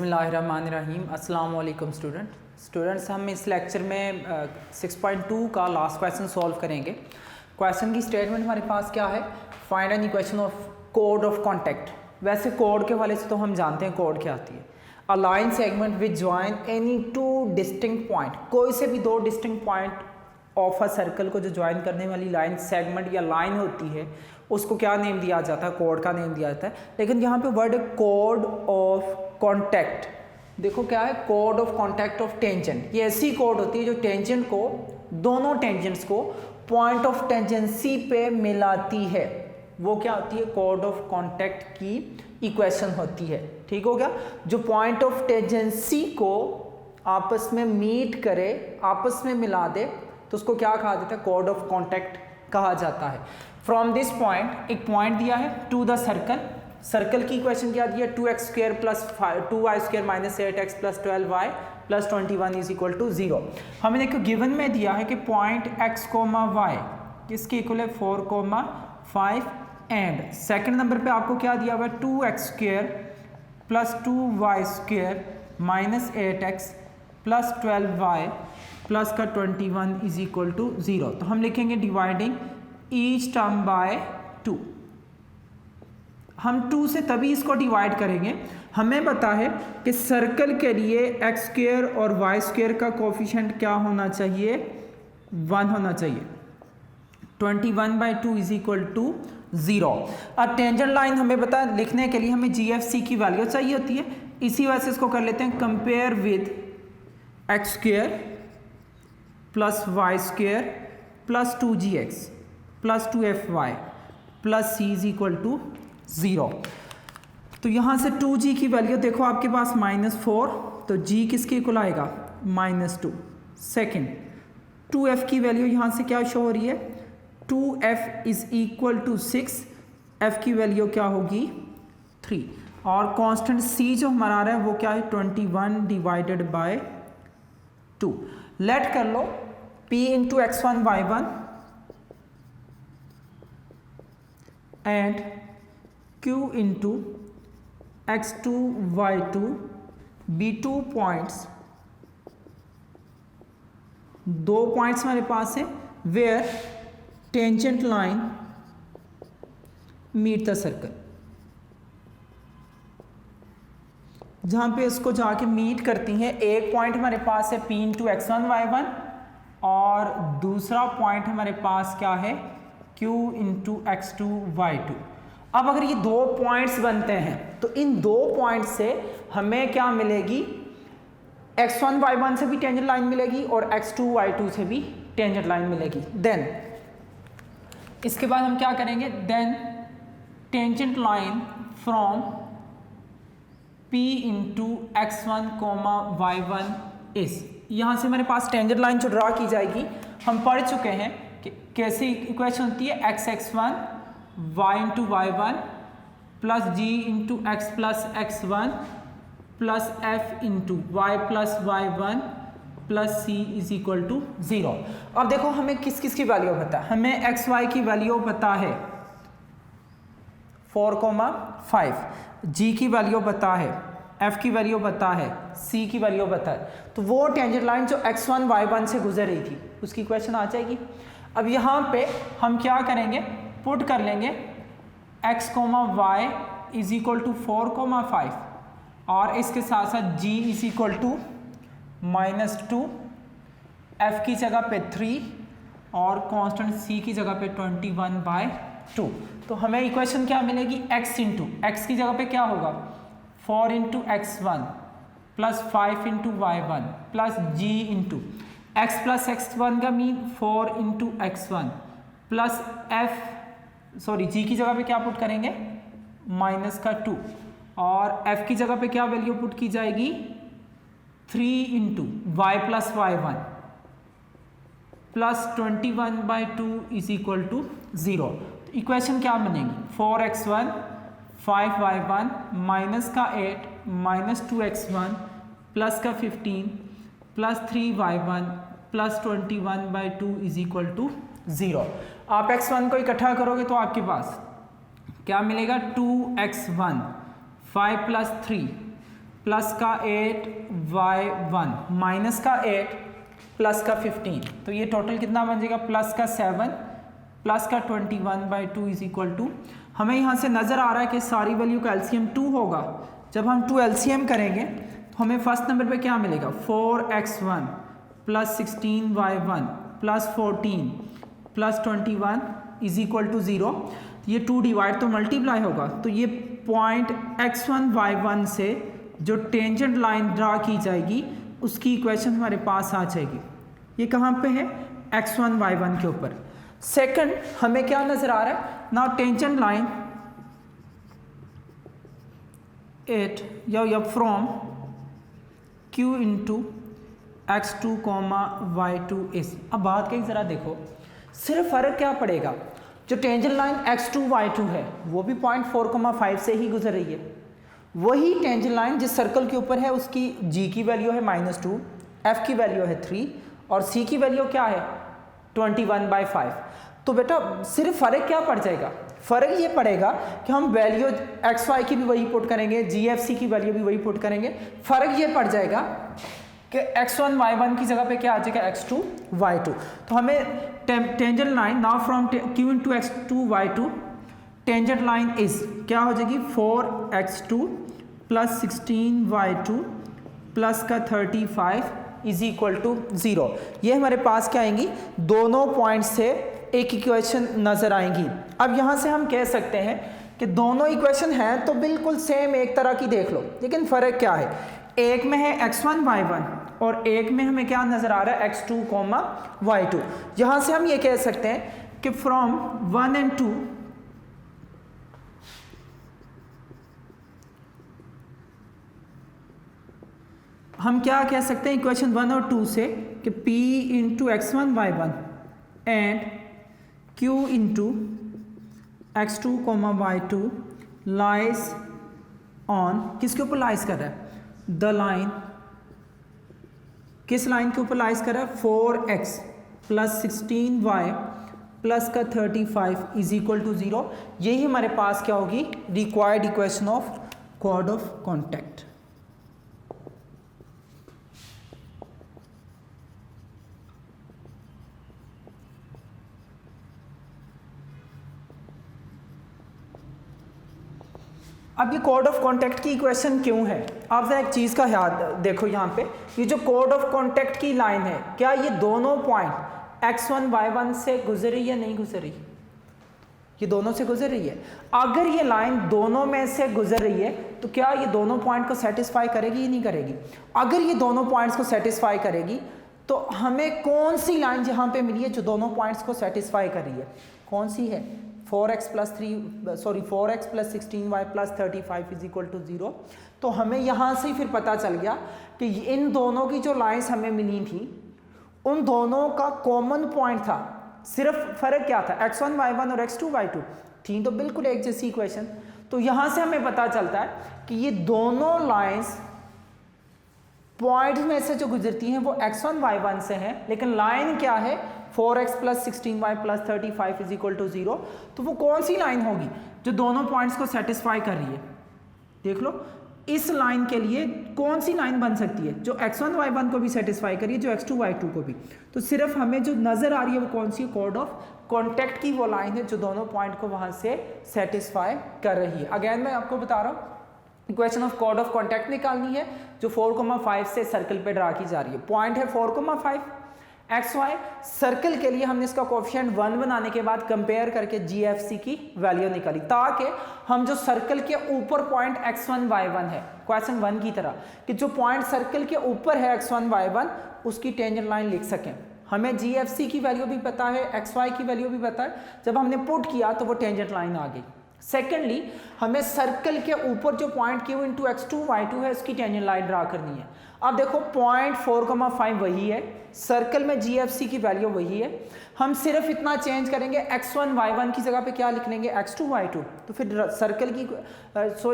बिस्मिल्लाहिर्रहमानिर्रहीम। अस्सलाम वालेकुम स्टूडेंट्स, हम इस लेक्चर में 6.2 का लास्ट क्वेश्चन सॉल्व करेंगे। क्वेश्चन की स्टेटमेंट हमारे पास क्या है, find an equation of code of contact. वैसे कोड के वाले से तो हम जानते हैं कोड क्या आती है। A line segment which join any two distinct point, कोई से भी दो distinct point of a circle को जो ज्वाइन करने वाली लाइन सेगमेंट या लाइन होती है उसको क्या नेम दिया जाता है, कोड का नेम दिया जाता है। लेकिन यहाँ पे वर्ड है कोड ऑफ कॉन्टैक्ट। देखो क्या है, code of contact of tangent. ये ऐसी कोड होती है जो टेंजेंट को, दोनों टेंजेंट्स को पॉइंट ऑफ टेंजेंसी पे मिलाती है। वो क्या होती है, कोड ऑफ कॉन्टैक्ट की इक्वेशन होती है। ठीक हो गया, जो पॉइंट ऑफ टेंजेंसी को आपस में मीट करे, आपस में मिला दे, तो उसको क्या कहा जाता है, कोड ऑफ कॉन्टैक्ट कहा जाता है। फ्रॉम दिस पॉइंट, एक पॉइंट दिया है टू द सर्कल, सर्कल की इक्वेशन क्या दी है, 2x² plus 2y² minus 8x plus 12y plus 21 is equal to 0। हमें देखो गिवन में दिया है कि पॉइंट x, y किसके इक्वल है, 4, 5 एंड सेकंड नंबर पे आपको क्या दिया हुआ है, 2x² plus 2y² minus 8x plus 12y plus का 21 इज इक्वल टू 0। तो हम लिखेंगे डिवाइडिंग ईच टर्म बाय 2। हम 2 से तभी इसको डिवाइड करेंगे, हमें पता है कि सर्कल के लिए x² और y² का कोफिशिएंट क्या होना चाहिए, 1 होना चाहिए। 21/2 इज इक्वल टू 0। अब टेंजेंट लाइन हमें पता है, लिखने के लिए हमें GFC की वैल्यू चाहिए होती है। इसी वजह से इसको कर लेते हैं compare with x² plus y² plus 2gx plus 2fy plus c is equal to 0। तो यहाँ से 2g की वैल्यू देखो आपके पास -4, तो g किसके इक्वल आएगा, -2। सेकेंड 2f की वैल्यू यहाँ से क्या शो हो रही है, 2f is equal to 6, f की वैल्यू क्या होगी 3, और कांस्टेंट c जो हमारा आ रहा है वो क्या है, 21 डिवाइडेड बाय 2। लेट कर लो p into x1 y1 and q into x2 y2 be 2 points, दो पॉइंट्स हमारे पास है where tangent line meet the circle, जहां पे इसको जाके मीट करती हैं। एक पॉइंट हमारे पास है p इंटू x1 y1 और दूसरा पॉइंट हमारे पास क्या है, q इंटू x2 y2। अब अगर ये दो पॉइंट्स बनते हैं तो इन दो पॉइंट से हमें क्या मिलेगी, x1 y1 से भी टेंजेंट लाइन मिलेगी और x2 y2 से भी टेंजेंट लाइन मिलेगी। देन इसके बाद हम क्या करेंगे, then tangent line from p into x1 y1 is, यहाँ से हमारे पास टेंजेंट लाइन जो ड्रा की जाएगी, हम पढ़ चुके हैं कि कैसी इक्वेशन होती है, x(x1) y into y1 plus g into x plus x1 plus f into y plus y1 plus c is equal to 0। अब देखो हमें किस किस की वैल्यू पता है, हमें x y की वैल्यू पता है 4, 5, g की वैल्यू पता है, f की वैल्यू पता है, c की वैल्यू पता है। तो वो टेंजेंट लाइन जो x1 y1 से गुजर रही थी उसकी इक्वेशन आ जाएगी। अब यहाँ पे हम क्या करेंगे, पुट कर लेंगे x, y is equal to 4, 5 और इसके साथ साथ g is equal to -2, f की जगह पे 3 और कांस्टेंट c की जगह पे 21/2। तो हमें इक्वेशन क्या मिलेगी, x इंटू x की जगह पे क्या होगा, 4 into x1 plus 5 into y1 plus g into x plus x1 का mean 4 into x1 plus g की जगह पे क्या पुट करेंगे, -2 और f की जगह पे क्या वैल्यू पुट की जाएगी, 3 into y plus y1 plus 21/2 is equal to 0। Equation क्या बनेगी, 4x1 5y1 माइनस का 8 माइनस 2x1 प्लस का 15 plus 3y1 plus 21/2 is equal to 0। आप x1 को इकट्ठा करोगे तो आपके पास क्या मिलेगा, 2x1 5 प्लस 3 प्लस का 8y1 माइनस का 8 प्लस का 15, तो ये टोटल कितना बन जाएगा, प्लस का 7 प्लस का 21/2 इज इक्वल टू, हमें यहाँ से नज़र आ रहा है कि सारी वैल्यू का एलसीएम 2 होगा। जब हम 2 एलसीएम करेंगे तो हमें फर्स्ट नंबर पे क्या मिलेगा, 4x1 plus 16y1 plus 14 plus 21 is equal to 0। ये 2 डिवाइड तो मल्टीप्लाई होगा, तो ये पॉइंट x1 y1 से जो टेंजेंट लाइन ड्रा की जाएगी उसकी इक्वेशन हमारे पास आ जाएगी। ये कहाँ पे है, x1 y1 के ऊपर। सेकंड हमें क्या नजर आ रहा है, नाउ टेंजेंट लाइन एट या from q into x2 y2 is. अब बात कहीं ज़रा देखो, सिर्फ फ़र्क क्या पड़ेगा, जो टेंजेंट लाइन x2 y2 है वो भी पॉइंट 4,5 से ही गुजर रही है, वही टेंजेंट लाइन जिस सर्कल के ऊपर है उसकी g की वैल्यू है -2, f की वैल्यू है 3 और c की वैल्यू क्या है 21/5। तो बेटा सिर्फ फ़र्क क्या पड़ जाएगा, फ़र्क ये पड़ेगा कि हम वैल्यू एक्स वाई की भी वही पुट करेंगे, जी एफ सी की वैल्यू भी वही पुट करेंगे। फ़र्क ये पड़ जाएगा कि x1 y1 की जगह पे क्या आ जाएगा x2 y2। तो हमें tangent line now from q into x2 y2 tangent line is क्या हो जाएगी 4x2 प्लस 16y2 प्लस का 35 इज इक्वल टू 0। ये हमारे पास क्या आएंगी, दोनों पॉइंट से एक इक्वेशन नज़र आएंगी। अब यहाँ से हम कह सकते हैं कि दोनों इक्वेशन हैं तो बिल्कुल सेम एक तरह की देख लो, लेकिन फ़र्क क्या है, एक में है x1 y1 और एक में हमें क्या नज़र आ रहा है x2 y2। यहाँ से हम ये कह सकते हैं कि फ्रॉम 1 and 2 हम क्या कह सकते हैं इक्वेशन 1 और 2 से कि p into x1 y1 and q into x2 y2 lies on, किसके ऊपर लाइज कर रहा है, द लाइन, किस लाइन के ऊपर लाइज कर रहा है 4x प्लस 16y प्लस का 35 इज इक्वल टू 0। यही हमारे पास क्या होगी, required equation of code of contact. अब ये कोड ऑफ कॉन्टैक्ट की इक्वेशन क्यों है, आप जरा एक चीज़ का याद देखो, यहाँ पे ये जो कोड ऑफ कॉन्टैक्ट की लाइन है, क्या ये दोनों पॉइंट x1 y1 से गुजर रही है, नहीं गुजर रही, ये दोनों से गुजर रही है। अगर ये लाइन दोनों में से गुजर रही है तो क्या ये दोनों पॉइंट को सेटिस्फाई करेगी या नहीं करेगी। अगर ये दोनों पॉइंट्स को सेटिस्फाई करेगी तो हमें कौन सी लाइन यहाँ पे मिली है जो दोनों पॉइंट्स को सेटिस्फाई कर रही है, कौन सी है, 4x plus 16y plus 35 is equal to 0। तो हमें यहाँ से फिर पता चल गया कि इन दोनों की जो लाइंस हमें मिली थी उन दोनों का कॉमन पॉइंट था, सिर्फ फ़र्क क्या था, x1 y1 और x2 y2 थी तो बिल्कुल एक जैसी इक्वेशन। तो यहाँ से हमें पता चलता है कि ये दोनों लाइंस पॉइंट में से जो गुजरती हैं वो x1 y1 से हैं, लेकिन लाइन क्या है 4x plus 16y plus 35 is equal to 0। तो वो कौन सी लाइन होगी जो दोनों पॉइंट्स को सेटिस्फाई कर रही है, देख लो इस लाइन के लिए कौन सी लाइन बन सकती है जो x1 y1 को भी सेटिस्फाई कर रही है, जो x2 y2 को भी। तो सिर्फ हमें जो नज़र आ रही है वो कौन सी, कोड ऑफ कॉन्टैक्ट की वो लाइन है जो दोनों पॉइंट को वहाँ से सेटिस्फाई कर रही है। अगेन मैं आपको बता रहा हूँ, equation of code of contact निकालनी है जो 4,5 से सर्कल पे ड्रा की जा रही है। पॉइंट है 4,5 एक्स वाई, सर्कल के लिए हमने इसका कोएफिशिएंट 1 बनाने के बाद कंपेयर करके GFC की वैल्यू निकाली ताकि हम जो सर्कल के ऊपर पॉइंट x1 y1 है क्वेश्चन 1 की तरह कि जो पॉइंट सर्कल के ऊपर है x1 y1 उसकी टेंजेंट लाइन लिख सकें। हमें GFC की वैल्यू भी पता है, XY की वैल्यू भी पता है, जब हमने पुट किया तो वो टेंजेंट लाइन आ गई। सेकेंडली हमें सर्कल के ऊपर जो point Q into x2 y2 है उसकी टेंजेंट लाइन ड्रा करनी है। अब देखो पॉइंट 4,5 वही है, सर्कल में GFC की वैल्यू वही है, हम सिर्फ इतना चेंज करेंगे x1 y1 की जगह पे क्या लिख लेंगे x2 y2। तो फिर सर्कल की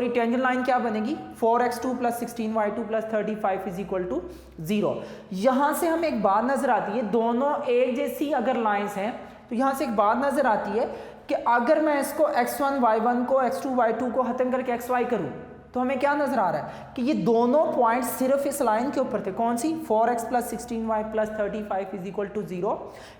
टेंजेंट लाइन क्या बनेगी 4x2 plus 16y2 plus 35 is equal to 0। यहाँ से हमें एक बात नजर आती है, दोनों एक जैसी अगर लाइंस हैं तो यहाँ से एक बात नजर आती है कि अगर मैं इसको x1 y1 को x2 y2 को खत्म करके xy करूँ तो तो हमें क्या नजर आ रहा है कि ये दोनों पॉइंट सिर्फ इस लाइन के ऊपर थे। कौन सी? 4x + 16y + 35 = 0।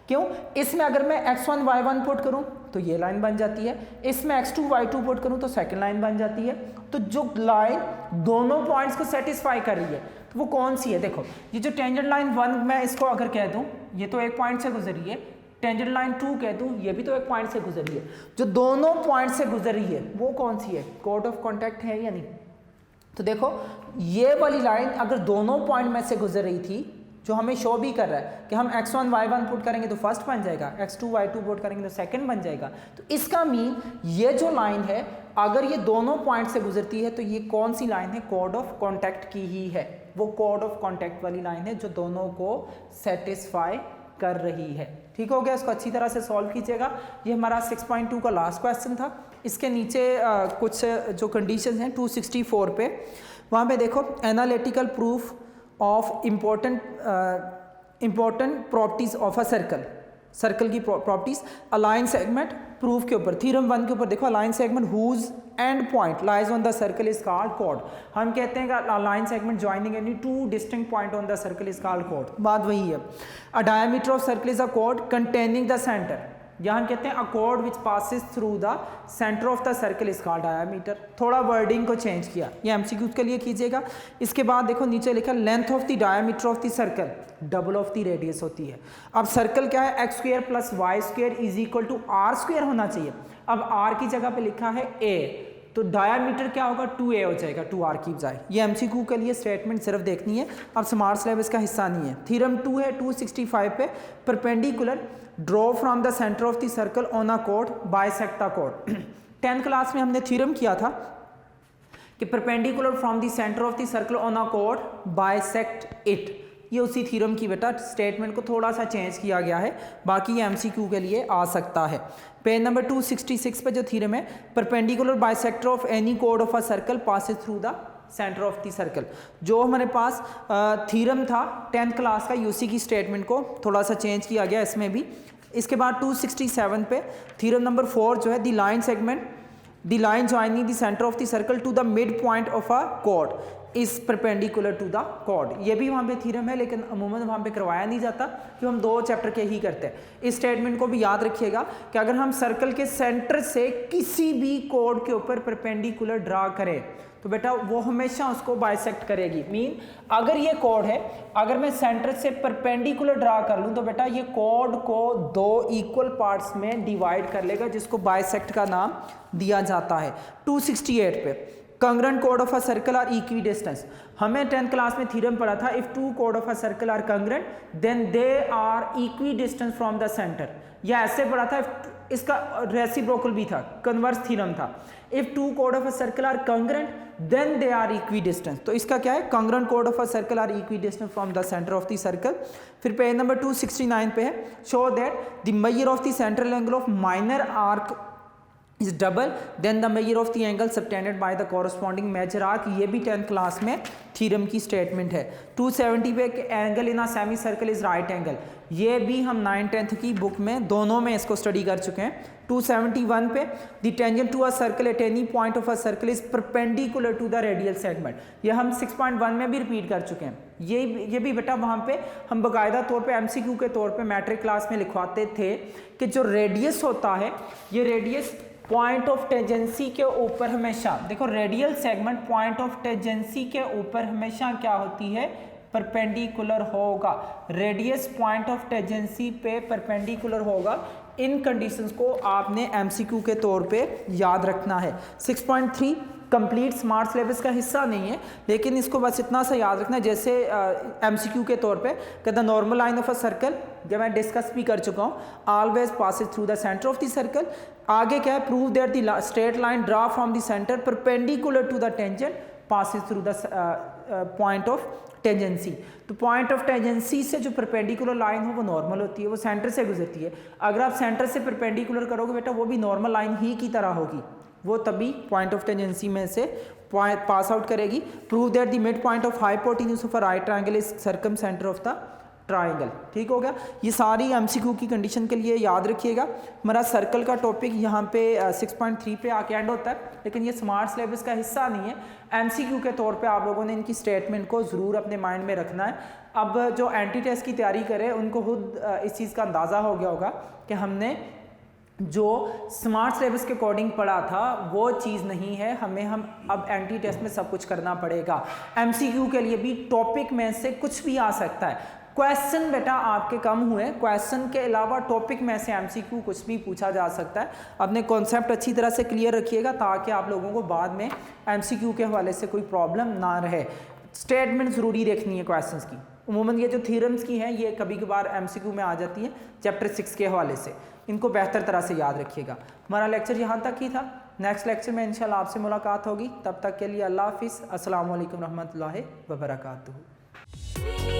क्यों? इसमें अगर मैं x1 y1 पुट करूं तो ये लाइन बन जाती है, इसमें x2 y2 पुट करूं तो सेकंड लाइन बन जाती है। तो जो लाइन दोनों पॉइंट्स को सेटिस्फाई कर रही है तो वो कौन सी है? देखो ये जो टेंजेंट लाइन 1 मैं इसको अगर कह दूं ये तो एक पॉइंट से गुजरी है, टेंजेंट लाइन 2 कह दूं ये भी तो एक पॉइंट से गुजरी है। जो दोनों पॉइंट से गुजर रही है वो कौन सी है? कोड ऑफ कॉन्टैक्ट है या नहीं? तो देखो ये वाली लाइन अगर दोनों पॉइंट में से गुजर रही थी, जो हमें शो भी कर रहा है कि हम x1 y1 पुट करेंगे तो फर्स्ट बन जाएगा, x2 y2 पुट करेंगे तो सेकंड बन जाएगा। तो इसका मीन ये जो लाइन है अगर ये दोनों पॉइंट से गुजरती है तो ये कौन सी लाइन है? कोड ऑफ कॉन्टैक्ट की ही है। वो कोड ऑफ कॉन्टैक्ट वाली लाइन है जो दोनों को सेटिस्फाई कर रही है। ठीक हो गया? इसको अच्छी तरह से सॉल्व कीजिएगा। ये हमारा 6.2 का लास्ट क्वेश्चन था। इसके नीचे कुछ जो कंडीशंस हैं 264 पे, वहाँ पे देखो analytical proof of important properties of a circle, circle की प्रॉपर्टीज, अलाइन सेगमेंट प्रूफ के ऊपर, थ्योरम 1 के ऊपर देखो a line segment whose end point lies on the circle is called chord. हम कहते हैं कि a line segment joining any two distinct point on the circle is called chord. बात वही है। A diameter of circle is a chord containing the centre, या हम कहते हैं अ cord which passes through the centre of the circle is called diameter. थोड़ा wording को change किया, ये एमसीक्यू के लिए कीजिएगा। इसके बाद देखो नीचे लिखा length of the diameter of the circle double of the radius होती है। अब सर्कल क्या है? x² + y² = r² होना चाहिए। अब r की जगह पे लिखा है a, तो डायमीटर क्या होगा? 2a हो जाएगा, 2r की बजाय। ये एमसीक्यू के लिए स्टेटमेंट सिर्फ देखनी है, अब स्मार्ट सिलेबस का हिस्सा नहीं है। थ्योरम 2 है 265 पे, perpendicular draw from the centre of the circle on a chord bisect the chord. 10th class में हमने थ्योरम किया था कि perpendicular from the centre of the circle on a chord bisect it. ये उसी थ्योरम की बेटा स्टेटमेंट को थोड़ा सा चेंज किया गया है, बाकी ये एमसीक्यू के लिए आ सकता है। पेज नंबर 266 पे जो थ्योरम है, perpendicular bisector of any chord of a circle passes through the centre of the circle. जो हमारे पास थ्योरम था 10th क्लास का, यूसी की स्टेटमेंट को थोड़ा सा चेंज किया गया इसमें भी। इसके बाद 267 पे थ्योरम नंबर 4 जो है, the line segment the line joining the centre of the circle to the mid point of a chord is perpendicular to the chord. ये भी वहाँ पे थ्योरम है, लेकिन अमूमन वहाँ पे करवाया नहीं जाता कि हम 2 चैप्टर के ही करते हैं। इस स्टेटमेंट को भी याद रखिएगा कि अगर हम सर्कल के सेंटर से किसी भी कॉर्ड के ऊपर परपेंडिकुलर ड्रा करें तो बेटा वो हमेशा उसको बाइसेक्ट करेगी। मीन अगर ये कॉर्ड है, अगर मैं सेंटर से परपेंडिकुलर ड्रा कर लूँ तो बेटा ये कॉर्ड को 2 इक्वल पार्ट्स में डिवाइड कर लेगा, जिसको बाइसेक्ट का नाम दिया जाता है। 268 पे congruent chord of a circle are equidistant. हमें 10th क्लास में थ्योरम पढ़ा था, if 2 chord of a circle are congruent then they are equidistant from the centre. या ऐसे पढ़ा था, इसका रेसिप्रोकल भी था, कन्वर्स थ्योरम था। If 2 chord of a circle are congruent then they are equidistant. तो इसका क्या है? Congruent chord of a circle are equidistant from the centre of the circle. फिर पेज नंबर 269 पे है, show that the measure of the central angle of minor arc is double then the measure of the angle subtended by the corresponding major arc। ये भी 10th class में theorem की statement है। 270 पे angle in a semi circle is right angle, ये भी हम 9th-10th की बुक में दोनों में इसको स्टडी कर चुके हैं। 271 पे the tangent to a circle at any point of a circle is perpendicular to the radial segment. ये हम 6.1 में भी रिपीट कर चुके हैं। ये भी बेटा वहाँ पे हम बाकायदा तौर पे एमसीक्यू के तौर पे मैट्रिक क्लास में लिखवाते थे कि जो रेडियस होता है, ये रेडियस पॉइंट ऑफ टेंजेंसी के ऊपर हमेशा, देखो radial segment point of tangency के ऊपर हमेशा क्या होती है? परपेंडिकुलर होगा। रेडियस पॉइंट ऑफ टेंजेंसी पे परपेंडिकुलर होगा। इन कंडीशंस को आपने एमसीक्यू के तौर पे याद रखना है। 6.3 कंप्लीट स्मार्ट सिलेबस का हिस्सा नहीं है, लेकिन इसको बस इतना सा याद रखना है, जैसे एमसीक्यू के तौर पे कि the normal line of a circle, जब मैं डिस्कस भी कर चुका हूँ, always passes through the centre of the circle. आगे क्या है? Prove that the straight line draw from the centre perpendicular to the tangent passes through the point of tangency. तो पॉइंट ऑफ टेंजेंसी से जो परपेंडिकुलर लाइन हो वो normal होती है, वो सेंटर से गुजरती है। अगर आप सेंटर से परपेंडिकुलर करोगे बेटा वो भी नॉर्मल लाइन ही की तरह होगी, वो तभी पॉइंट ऑफ टेंजेंसी में से पास आउट करेगी। Prove that the mid point of hypotenuse of a right triangle is circum centre of the triangle. ठीक हो गया, ये सारी एमसीक्यू की कंडीशन के लिए याद रखिएगा। हमारा सर्कल का टॉपिक यहाँ पे 6.3 पे आके एंड होता है, लेकिन ये स्मार्ट सिलेबस का हिस्सा नहीं है। एमसीक्यू के तौर पे आप लोगों ने इनकी स्टेटमेंट को ज़रूर अपने माइंड में रखना है। अब जो एंटी टेस्ट की तैयारी करें उनको खुद इस चीज़ का अंदाज़ा हो गया होगा कि हमने जो स्मार्ट सिलेबस के अकॉर्डिंग पढ़ा था वो चीज़ नहीं है, हम अब एंटी टेस्ट में सब कुछ करना पड़ेगा। एमसीक्यू के लिए भी टॉपिक में से कुछ भी आ सकता है। क्वेश्चन बेटा आपके कम हुए, क्वेश्चन के अलावा टॉपिक में से एमसीक्यू कुछ भी पूछा जा सकता है। अपने कॉन्सेप्ट अच्छी तरह से क्लियर रखिएगा ताकि आप लोगों को बाद में एमसीक्यू के हवाले से कोई प्रॉब्लम ना रहे। स्टेटमेंट ज़रूरी देखनी है क्वेश्चंस की। उमूमन ये जो थ्योरम्स की हैं ये कभी कभार एमसीक्यू में आ जाती है चैप्टर 6 के हवाले से, इनको बेहतर तरह से याद रखिएगा। हमारा लेक्चर यहाँ तक ही था। नेक्स्ट लेक्चर में इंशाल्लाह आपसे मुलाकात होगी। तब तक के लिए अल्लाह हाफिज़। अस्सलामु अलैकुम रहमतुल्लाहि व बरकातुहू।